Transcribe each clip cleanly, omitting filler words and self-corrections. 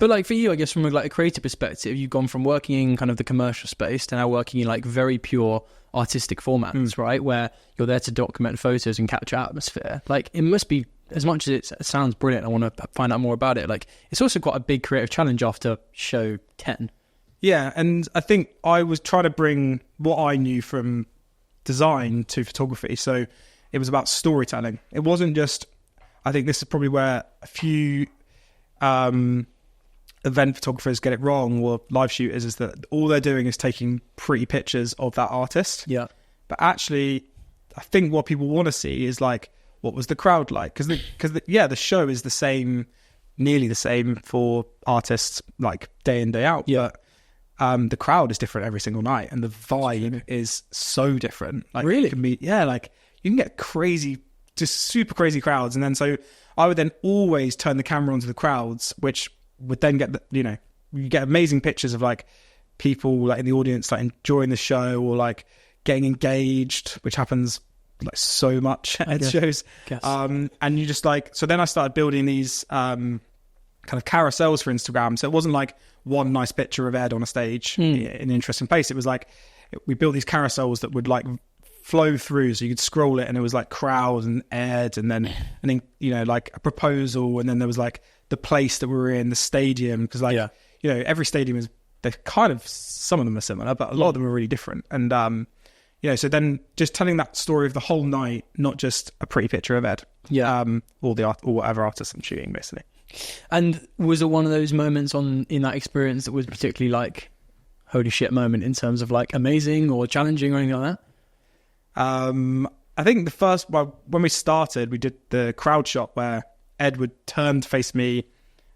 But like for you, I guess from like a creative perspective, you've gone from working in kind of the commercial space to now working in like very pure artistic formats, right? Where you're there to document photos and capture atmosphere. Like it must be, as much as it sounds brilliant, I want to find out more about it. Like it's also quite a big creative challenge after show 10. Yeah, and I think I was trying to bring what I knew from design to photography. So it was about storytelling. It wasn't just, I think this is probably where a few event photographers get it wrong, or live shooters, is that all they're doing is taking pretty pictures of that artist. Yeah. But actually, I think what people want to see is like, what was the crowd like? Because the show is the same, nearly the same for artists, like day in, day out. Yeah. But the crowd is different every single night, and the vibe is so different. Like, really? It can be, like you can get crazy, just super crazy crowds. And then so I would then always turn the camera onto the crowds, which would then get you get amazing pictures of like people like in the audience like enjoying the show, or like getting engaged, which happens like so much at shows. And you just like, so then I started building these kind of carousels for Instagram. So it wasn't like one nice picture of Ed on a stage in an interesting place. It was like we built these carousels that would like flow through, so you could scroll it and it was like crowd and Ed, and then like a proposal, and then there was like the place that we were in, the stadium, because like every stadium is, they're kind of, some of them are similar, but a lot of them are really different. And so then just telling that story of the whole night, not just a pretty picture of Ed, or the art, or whatever artist I'm shooting, basically. And was it one of those moments in that experience that was particularly like holy shit moment in terms of like amazing or challenging or anything like that? I think the first, when we started, we did the crowd shot where Ed would turn to face me,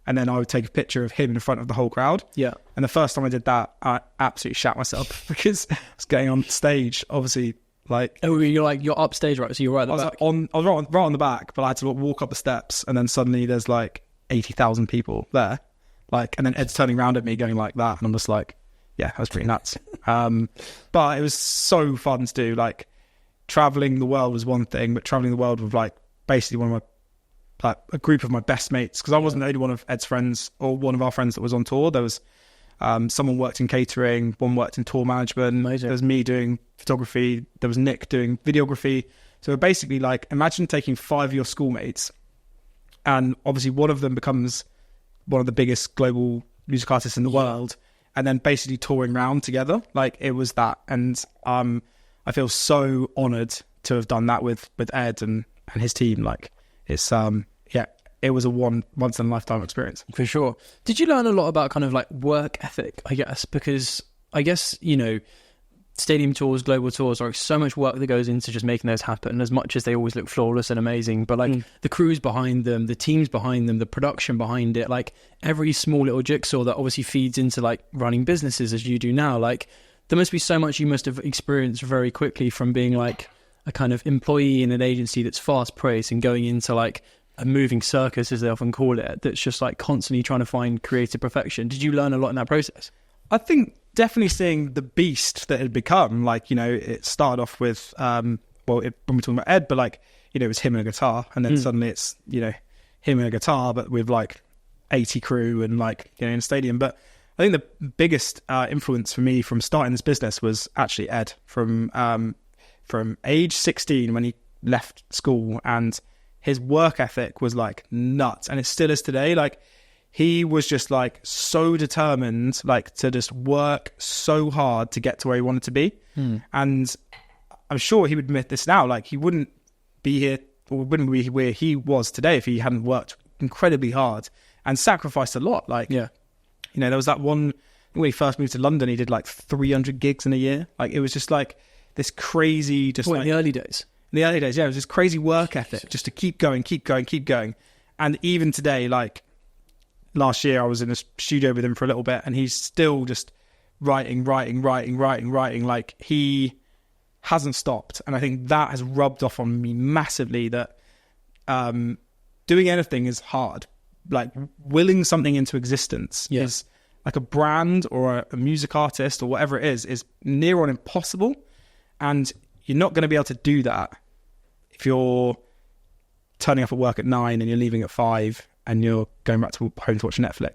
and then I would take a picture of him in front of the whole crowd. Yeah. And the first time I did that, I absolutely shat myself because I was getting on stage, obviously, like... Oh, you're upstage, right? So you're right at the back. I was right on the back, but I had to walk up the steps, and then suddenly there's like 80,000 people there. Like, and then Ed's turning around at me going like that, and I'm just like, yeah, that was pretty nuts. But it was so fun to do. Like, traveling the world was one thing, but traveling the world with like basically one of my, like a group of my best mates, because I wasn't the only one of Ed's friends or one of our friends that was on tour. There was someone worked in catering, one worked in tour management. Amazing. There was me doing photography, there was Nick doing videography. So basically, like, imagine taking 5 of your schoolmates, and obviously one of them becomes one of the biggest global music artists in the world, and then basically touring around together. Like, it was that. And I feel so honoured to have done that with Ed and his team. Like, it's it was a once in a lifetime experience for sure. Did you learn a lot about kind of like work ethic, I guess? Because I guess, stadium tours, global tours, are so much work that goes into just making those happen, as much as they always look flawless and amazing. But like the crews behind them, the teams behind them, the production behind it, like every small little jigsaw that obviously feeds into like running businesses as you do now. Like, there must be so much you must have experienced very quickly from being like a kind of employee in an agency that's fast paced and going into like a moving circus, as they often call it, that's just like constantly trying to find creative perfection. Did you learn a lot in that process? I think definitely seeing the beast that it had become. Like, it started off with, when we're talking about Ed, but like, it was him and a guitar, and then suddenly it's, him and a guitar, but with like 80 crew and like, in a stadium. But I think the biggest influence for me from starting this business was actually Ed, from age 16 when he left school, and his work ethic was like nuts, and it still is today. Like, he was just like so determined, like to just work so hard to get to where he wanted to be. And I'm sure he would admit this now, like he wouldn't be here, or wouldn't be where he was today if he hadn't worked incredibly hard and sacrificed a lot. Like, there was that one, when he first moved to London, he did like 300 gigs in a year. Like, it was just like this crazy, just in the early days. In the early days, it was this crazy work ethic just to keep going. And even today, like last year, I was in a studio with him for a little bit, and he's still just writing. Like, he hasn't stopped. And I think that has rubbed off on me massively, that doing anything is hard. Like, willing something into existence is like a brand or a music artist or whatever it is near on impossible. And you're not going to be able to do that if you're turning up at work at 9 and you're leaving at 5 and you're going back to home to watch Netflix.